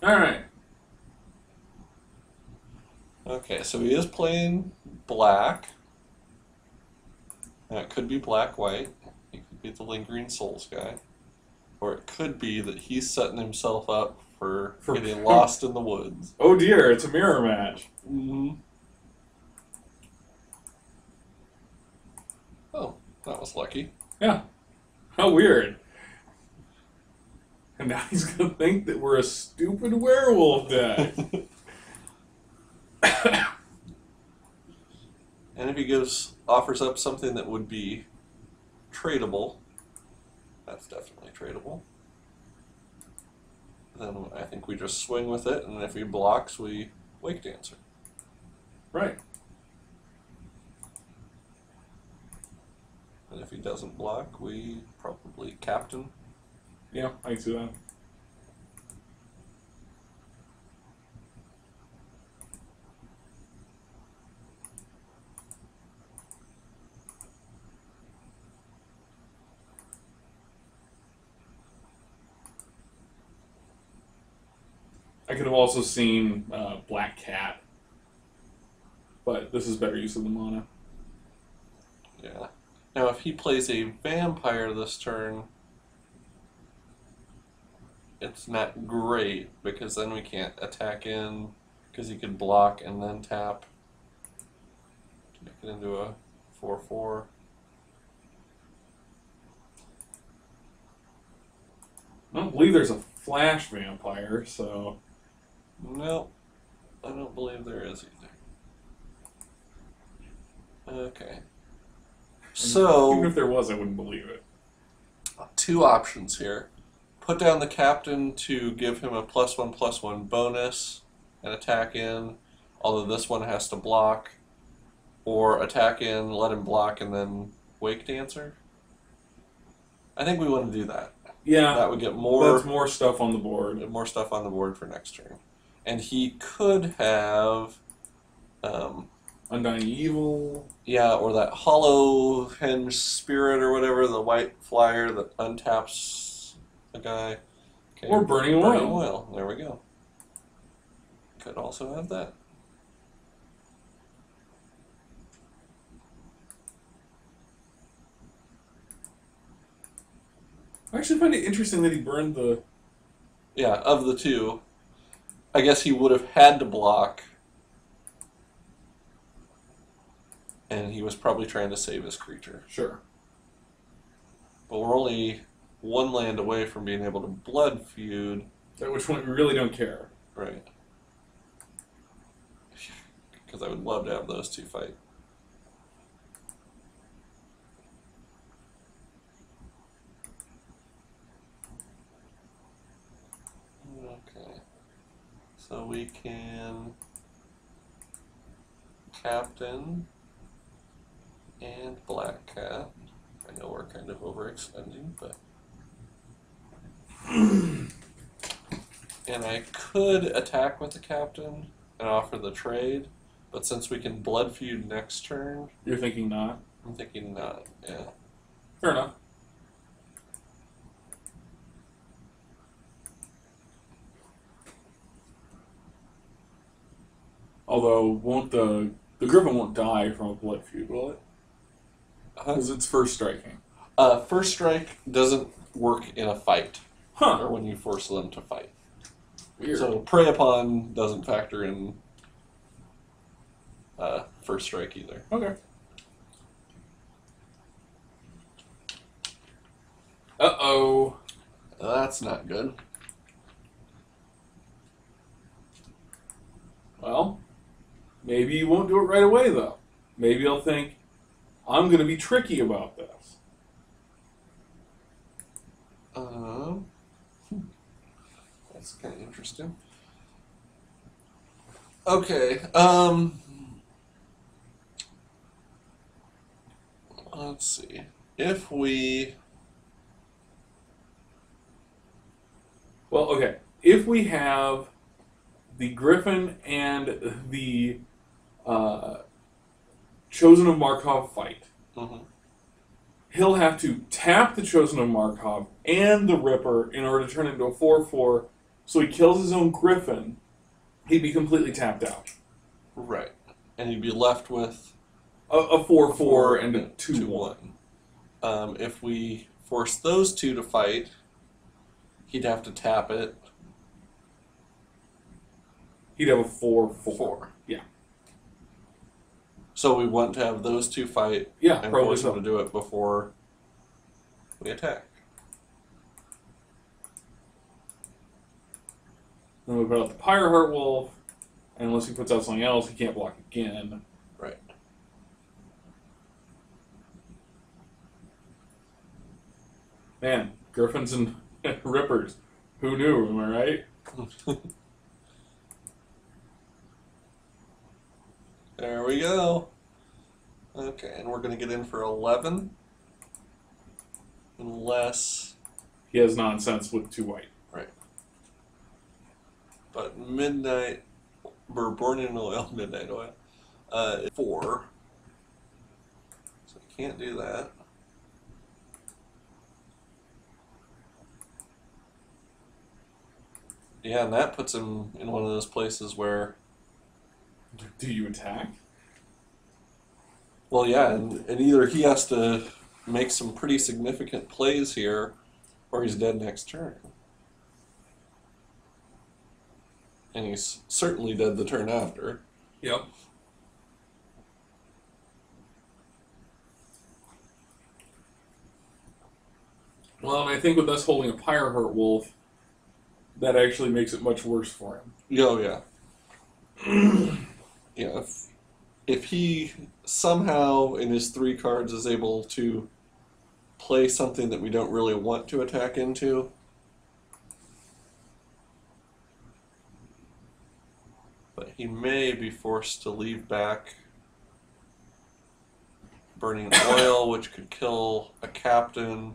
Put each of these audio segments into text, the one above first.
Alright. Okay, so he is playing black. Now, it could be black-white. He could be the Lingering Souls guy. Or it could be that he's setting himself up for getting lost in the woods. Oh dear, it's a mirror match. Mm-hmm. Oh, that was lucky. Yeah. How weird. And now he's gonna think that we're a stupid werewolf deck. And if he offers up something that would be tradable, that's definitely tradable. Then I think we just swing with it, and if he blocks, we Wake Dancer. Right. And if he doesn't block, we probably Captain. Yeah, I can see that. I could have also seen Black Cat, but this is better use of the mana. Yeah. Now, if he plays a vampire this turn, it's not great because then we can't attack in because he could block and then tap to make it into a 4/4. I don't believe there's a flash vampire, so... Nope, I don't believe there is either. Okay. So, even if there was, I wouldn't believe it. two options here. Put down the Captain to give him a +1/+1 bonus and attack in, although this one has to block, or attack in, let him block, and then Wake Dancer. I think we want to do that. Yeah, that would get more. That's more stuff on the board. More stuff on the board for next turn, and he could have. Undying Evil. Yeah, or that Hollow Henge Spirit or whatever, the white flyer that untaps a guy. Okay. Or Burning Oil. Burning Oil. There we go. Could also have that. I actually find it interesting that he burned the... Yeah, of the two, I guess he would have had to block. And he was probably trying to save his creature. Sure. But we're only one land away from being able to blood feud. At which point we really don't care. Right. Because I would love to have those two fight. Okay. So we can Captain and Black Cat. I know we're kind of overextending, but... And I could attack with the Captain and offer the trade, but since we can blood feud next turn... You're thinking not? I'm thinking not, yeah. Fair enough. Although, won't the Griffin won't die from a blood feud, will it? Because it's first striking. First strike doesn't work in a fight. Huh. Or when you force them to fight. Weird. So prey upon doesn't factor in first strike either. Okay. Uh-oh. That's not good. Well, maybe he won't do it right away, though. Maybe he'll think, I'm going to be tricky about this. That's kind of interesting. Okay, let's see. If we... Well, okay. If we have the Griffin and the Chosen of Markov fight, he'll have to tap the Chosen of Markov and the Ripper in order to turn it into a 4/4 So he kills his own Griffin. He'd be completely tapped out. Right. And you'd be left with A 4/4 and a 2/1. If we force those two to fight, he'd have to tap it. He'd have a 4/4. 4. Yeah. So we want to have those two fight Yeah, and probably force so. him to do it before we attack. Then we put out the Pyre Heart Wolf, and unless he puts out something else, he can't block again. Right. Man, Griffins and Rippers. Who knew, am I right? There we go. Okay, and we're going to get in for 11. Unless... He has nonsense with 2 white. Right. But midnight... We're born in oil, midnight oil. 4. So I can't do that. Yeah, and that puts him in one of those places where... Do you attack? Well, yeah, and either he has to make some pretty significant plays here, or he's dead next turn. And he's certainly dead the turn after. Yep. Well, and I think with us holding a Pyre Heart Wolf, that actually makes it much worse for him. Oh, yeah. Yeah, if he somehow in his 3 cards is able to play something that we don't really want to attack into, but he may be forced to leave back Burning Oil, which could kill a captain,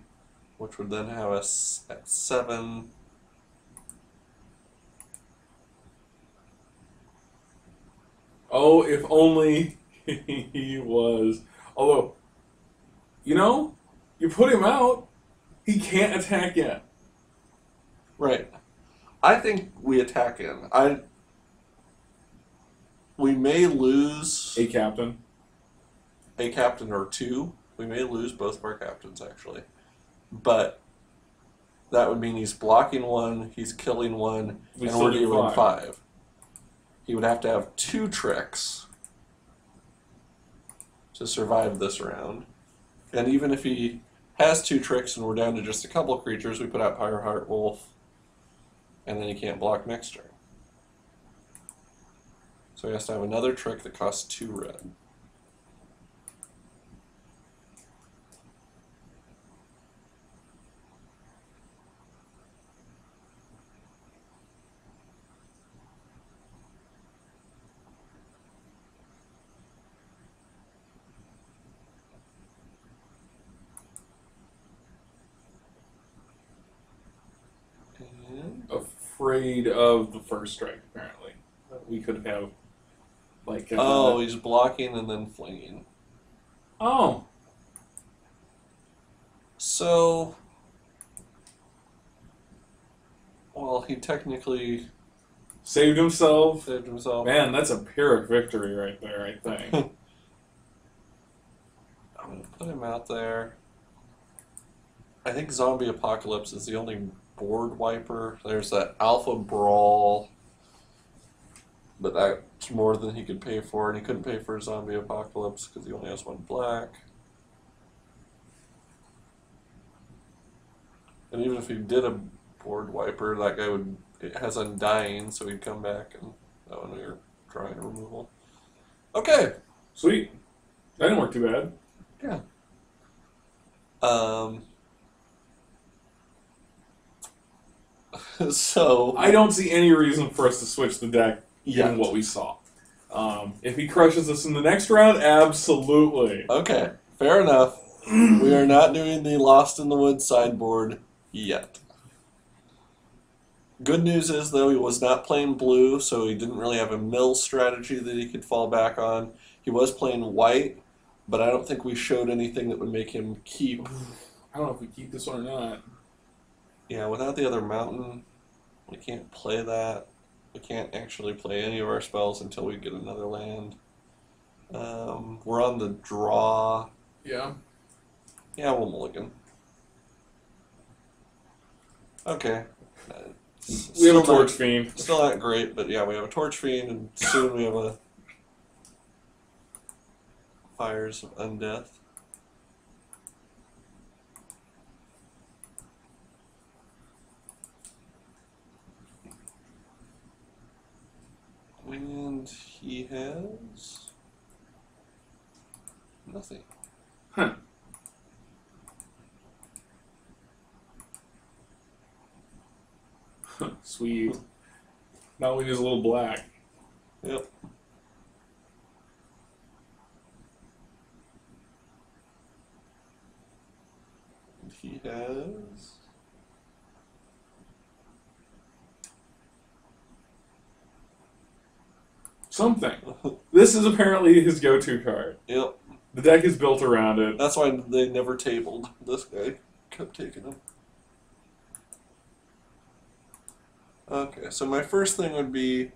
which would then have us at 7. Oh, if only he was. Although, you put him out, he can't attack yet. Right. I think we attack in. We may lose A captain. a captain or 2. We may lose both of our captains, actually. But that would mean he's blocking 1, he's killing 1, We and still we're do dealing 5. 5. He would have to have 2 tricks to survive this round. And even if he has 2 tricks and we're down to just a couple creatures, we put out Pyre Heart Wolf, and then he can't block next turn. So he has to have another trick that costs 2 red. Afraid of the first strike, apparently. We could have, like... Oh, he's blocking and then flinging. Oh. So... Well, he technically Saved himself. saved himself. Man, that's a Pyrrhic victory right there, I think. I'm going to put him out there. I think Zombie Apocalypse is the only board wiper. There's that Alpha Brawl, but that's more than he could pay for, and he couldn't pay for Zombie Apocalypse because he only has 1 black. And even if he did a board wiper, that guy has Undying, so he'd come back, and that one we were drawing removal. Okay. Sweet. That didn't work too bad. Yeah. So I don't see any reason for us to switch the deck given Yet. what we saw. If he crushes us in the next round, absolutely. Okay, fair enough. We are not doing the Lost in the Woods sideboard yet. Good news is, though, he was not playing blue, so he didn't really have a mill strategy that he could fall back on. He was playing white, but I don't think we showed anything that would make him keep. I don't know if we keep this one or not. Yeah, without the other mountain, We can't play that. We can't actually play any of our spells until we get another land. We're on the draw. Yeah. Yeah, we'll mulligan. Okay. We have a Torch Fiend. Still not great, but yeah, we have a Torch Fiend, and soon we have a Fires of Undeath. And he has nothing. Huh. Sweet. Now we use a little black. Yep. And he has Something. This is apparently his go-to card. Yep. The deck is built around it. That's why they never tabled. This guy kept taking them. Okay, so my first thing would be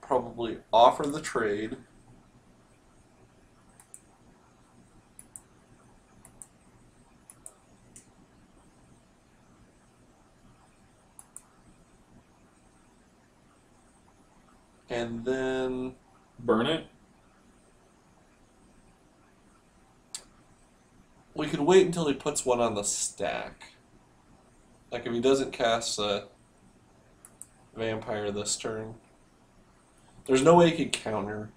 probably offer the trade. And then Burn it? we could wait until he puts one on the stack. Like if he doesn't cast a vampire this turn, there's no way he could counter.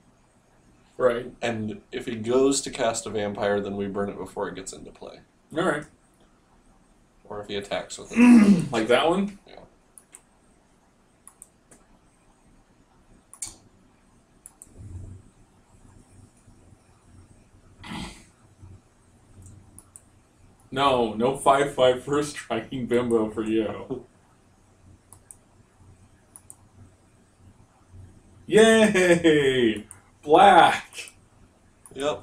Right. And if he goes to cast a vampire, then we burn it before it gets into play. Alright. Or if he attacks with it. Like that one? Yeah. No 5/5 first striking bimbo for you. Yay! Black! Yep.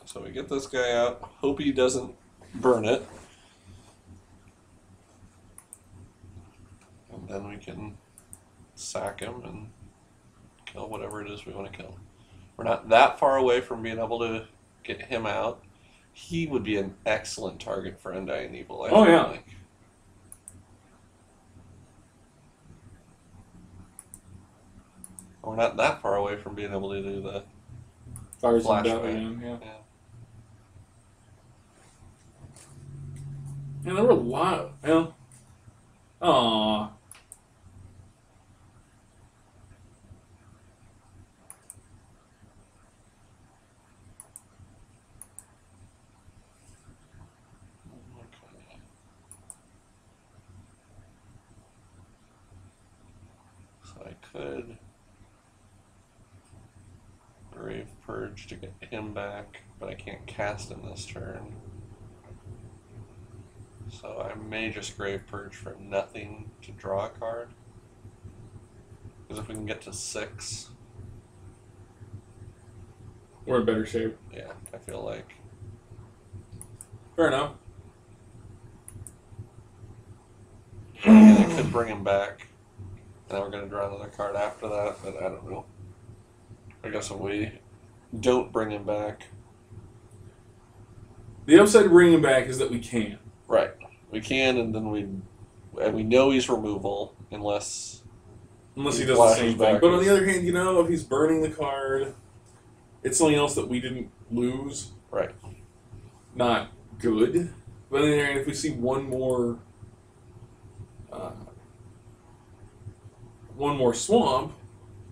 So we get this guy out. Hope he doesn't burn it. And then we can sack him and kill whatever it is we want to kill. We're not that far away from being able to get him out. He would be an excellent target for Undying Evil, I feel yeah. like. We're not that far away from being able to do the Fires and flashback. death again, yeah. And there were a lot. Well, aww. Okay. So I could Grave Purge to get him back, but I can't cast him this turn. So I may just Grave Purge for nothing to draw a card. Because if we can get to 6, We're in better shape. yeah, I feel like. Fair enough. And I could bring him back. And then we're going to draw another card after that, but I don't know. I guess if we don't bring him back. The upside of bringing him back is that we can. Right. We can, and then we know he's removal, unless He does the flashes same thing. back. But on the other hand, if he's burning the card, it's something else that we didn't lose. Right. Not good. But on the other hand, if we see one more swamp,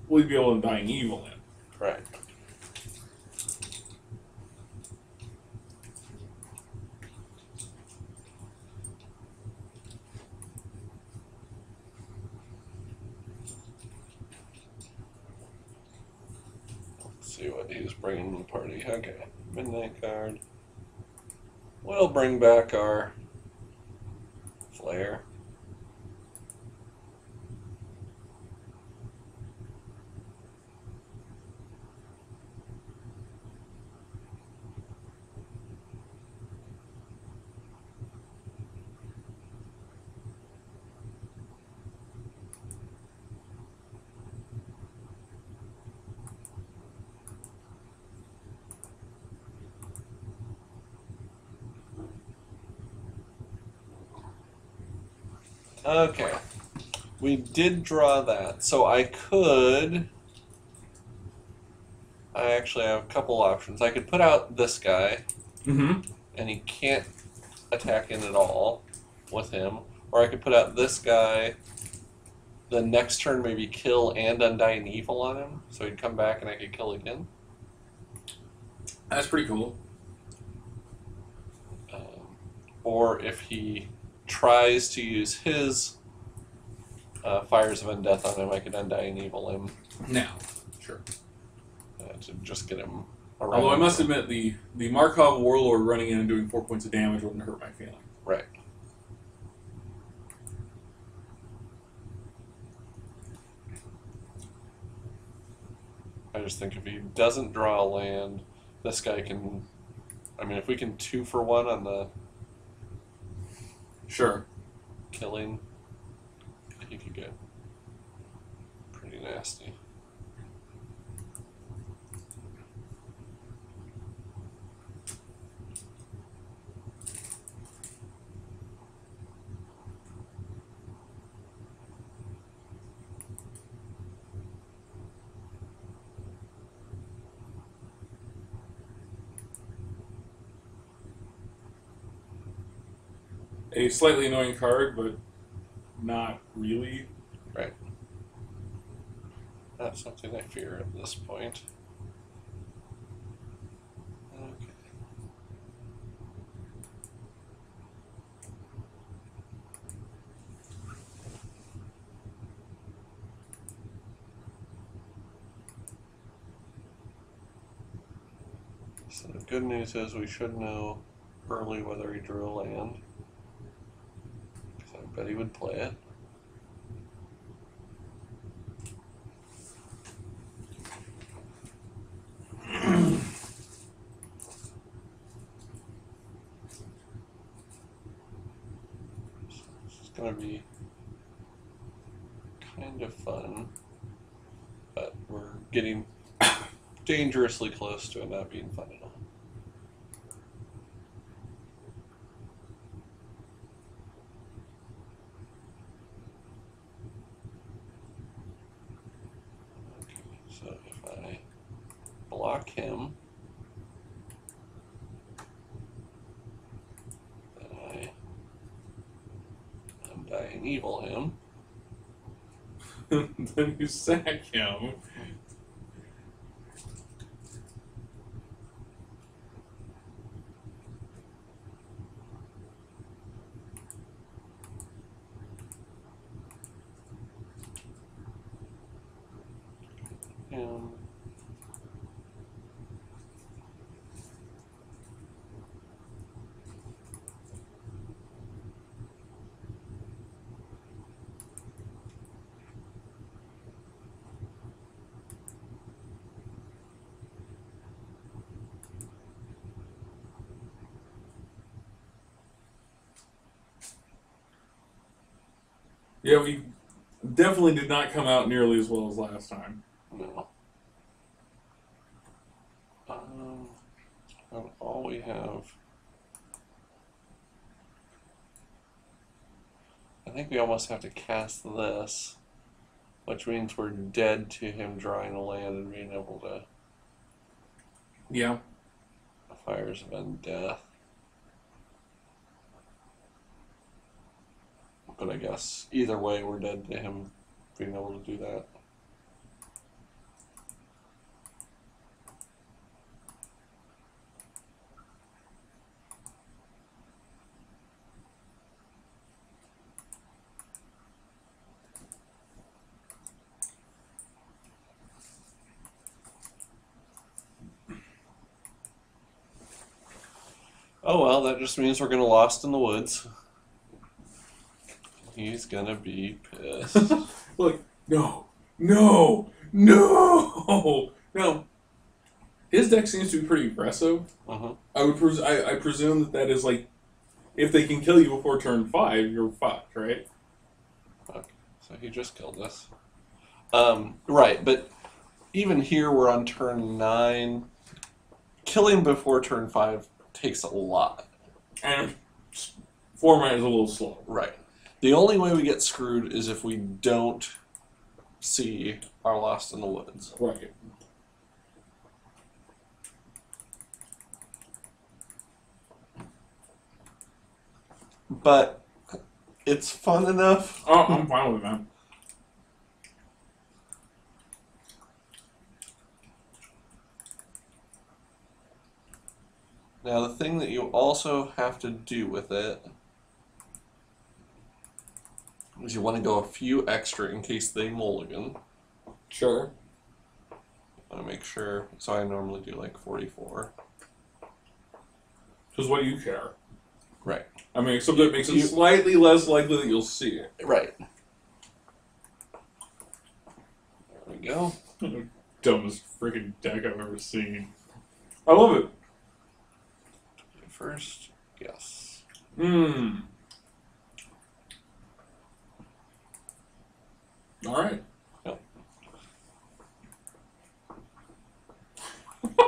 we'll be able to Dying Evil in. Right. Let's see what he's bringing to the party. Okay. Midnight card. We'll bring back our Flare. Okay. We did draw that, so I could. I actually have a couple options. I could put out this guy, Mm-hmm. and he can't attack in at all with him. Or I could put out this guy. The next turn, maybe kill and Undying Evil on him, so he'd come back and I could kill again. That's pretty cool. Or if he tries to use his Fires of Undeath on him, I could Undying Evil him. Now, sure. To just get him around. Although I must admit, the Markov Warlord running in and doing 4 points of damage wouldn't hurt my feeling. Right. I just think if he doesn't draw a land, this guy can. I mean, if we can 2-for-1 on the Sure. killing, he could get pretty nasty. A slightly annoying card, but not really. Right. Not something I fear at this point. Okay. So the good news is we should know early whether he drew a land. Because I bet he would play it. It's going to be kind of fun, but we're getting dangerously close to it not being fun at all. Okay, so if I block him, then I Undying Evil him. Then you sack him. Him. Yeah, we definitely did not come out nearly as well as last time. No. And all we have. I think we almost have to cast this, which means we're dead to him drawing a land and being able to Yeah. Fires of Undeath. But I guess either way, we're dead to him being able to do that. Oh well, that just means we're gonna Lost in the Woods. He's gonna be pissed. Look, no. Now, his deck seems to be pretty aggressive. Uh-huh. I presume that is like, if they can kill you before turn 5, you're fucked, right? Okay, so he just killed us. Right, but even here we're on turn 9. Killing before turn 5 takes a lot. And format is a little slow. Right. The only way we get screwed is if we don't see our Lost in the Woods. Right. But it's fun enough. Oh, I'm fine with that. Now, the thing that you also have to do with it is you want to go a few extra in case they mulligan. Sure. I want to make sure. So I normally do like 44. Because what do you care? Right. I mean, something that makes it slightly less likely that you'll see it. Right. There we go. Dumbest freaking deck I've ever seen. I love it. First, yes. Mmm. Alright. Yep.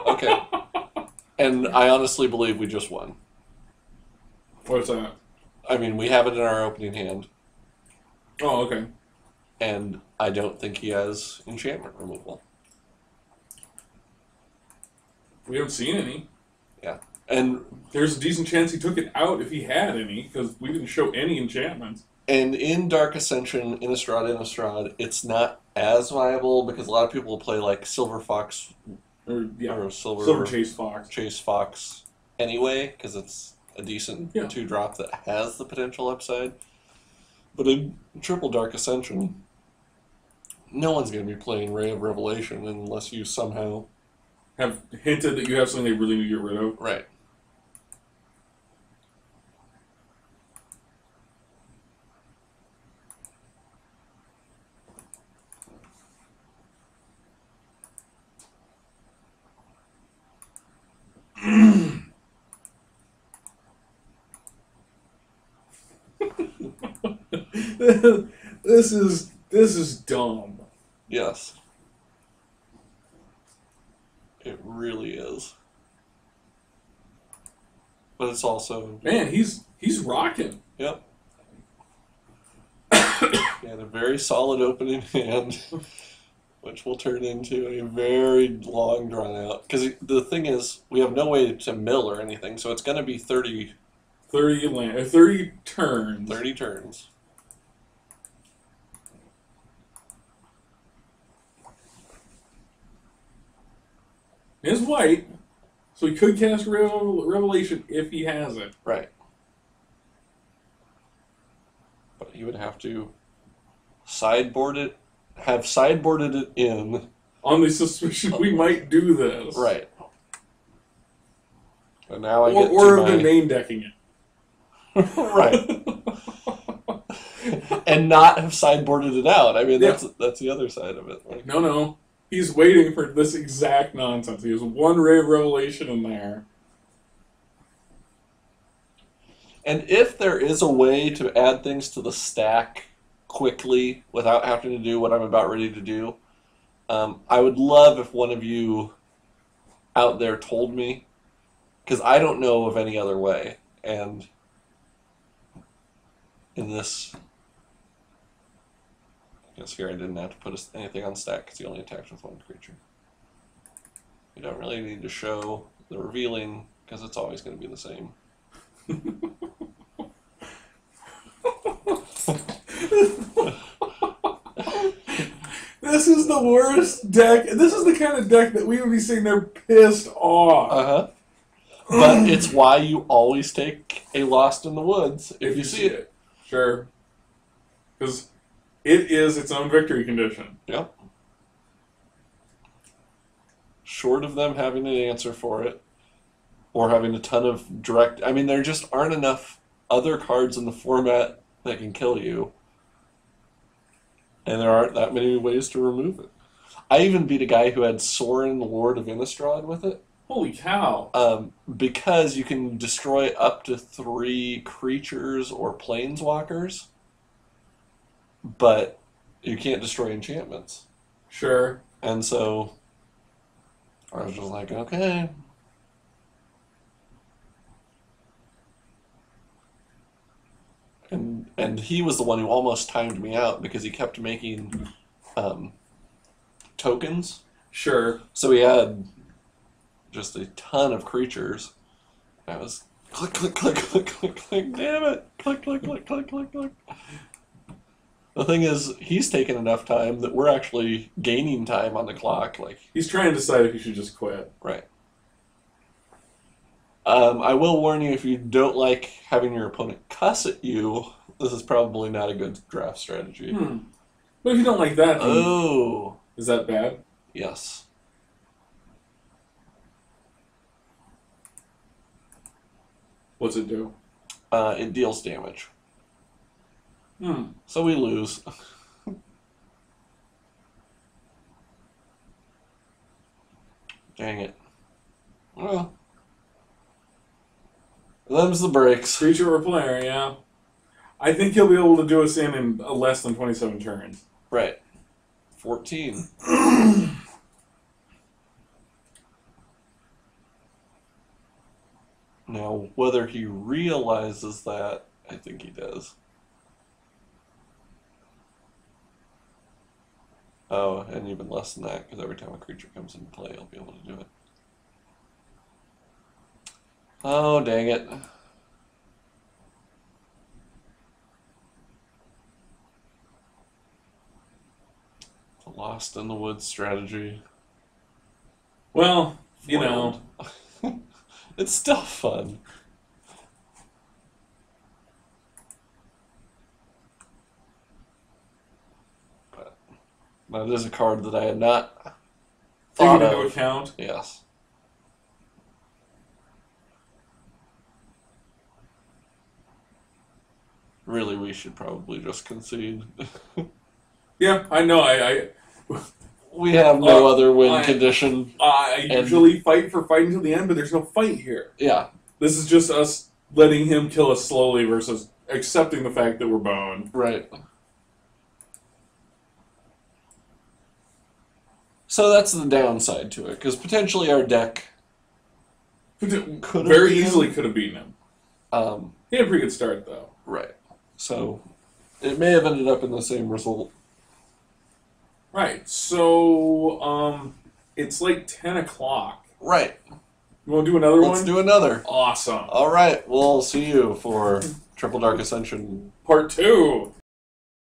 Okay. And I honestly believe we just won. What's that? I mean, we have it in our opening hand, Oh, okay. and I don't think he has enchantment removal. We haven't seen any. Yeah. And There's a decent chance he took it out if he had any, because we didn't show any enchantments. in Dark Ascension, Innistrad, it's not as viable because a lot of people will play like Silver Fox Or, yeah, or Silver Chase Fox. Chase Fox anyway, because it's a decent 2-drop that has the potential upside. But in Triple Dark Ascension, no one's going to be playing Ray of Revelation unless you somehow Have hinted that you have something they really need to get rid of. right. This is dumb. Yes. It really is. But it's also... Man, he's rocking. Yep. He had a very solid opening hand, which will turn into a very long drawn out. Because the thing is, we have no way to mill or anything, so it's going to be 30 turns. 30 turns. It's white, so he could cast Revelation if he has it. Right. But he would have to sideboarded it in. On the suspicion we might do this. Right. And now I get or to have been my... main decking it. Right. And not have sideboarded it out. I mean, that's the other side of it. Like, No. He's waiting for this exact nonsense. He has one Ray of Revelation in there. and if there is a way to add things to the stack quickly without having to do what I'm about ready to do, I would love if one of you out there told me, because I don't know of any other way. And in this, I guess here I didn't have to put anything on stack because he only attacks with one creature. You don't really need to show the revealing because it's always going to be the same. This is the worst deck. This is the kind of deck that we would be sitting there pissed off. Uh-huh. But it's why you always take a Lost in the Woods if you see it. Sure. Because it is its own victory condition. Yep. Short of them having an answer for it, or having a ton of direct... I mean, there just aren't enough other cards in the format that can kill you. And there aren't that many ways to remove it. I even beat a guy who had Sorin, Lord of Innistrad, with it. Holy cow. Because you can destroy up to 3 creatures or planeswalkers, but you can't destroy enchantments. Sure. And so I was just like, okay. And he was the one who almost timed me out because he kept making tokens. Sure. So he had just a ton of creatures. I was click, click, click, click, click, click, damn it. Click, click, click, click, click, click. The thing is, he's taken enough time that we're actually gaining time on the clock. Like, He's trying to decide if you should just quit. right. I will warn you, if you don't like having your opponent cuss at you, this is probably not a good draft strategy. But if you don't like that, then Oh, is that bad? yes. What's it do? It deals damage. Hmm. So we lose. Dang it. Well, them's the breaks. Creature or player, yeah. I think he'll be able to do us in less than 27 turns. Right. 14. Now, whether he realizes that, I think he does. Oh, and even less than that, because every time a creature comes into play, I'll be able to do it. Oh, dang it. The Lost in the Woods strategy. Well, you know. It's still fun. But that is a card that I had not thought Taking into of. account. Yes. Really, we should probably just concede. Yeah, I know. We have no other win I- condition. I usually fight until the end, but there's no fight here. Yeah. This is just us letting him kill us slowly versus accepting the fact that we're boned. Right. So that's the downside to it, because potentially our deck could have Very beaten easily him. could have beaten him. Um, He had a pretty good start, though. right. So it may have ended up in the same result. Right. So, it's like 10 o'clock. Right. You want to do another Let's one? do another. Awesome. All right. We'll see you for Triple Dark Ascension Part 2.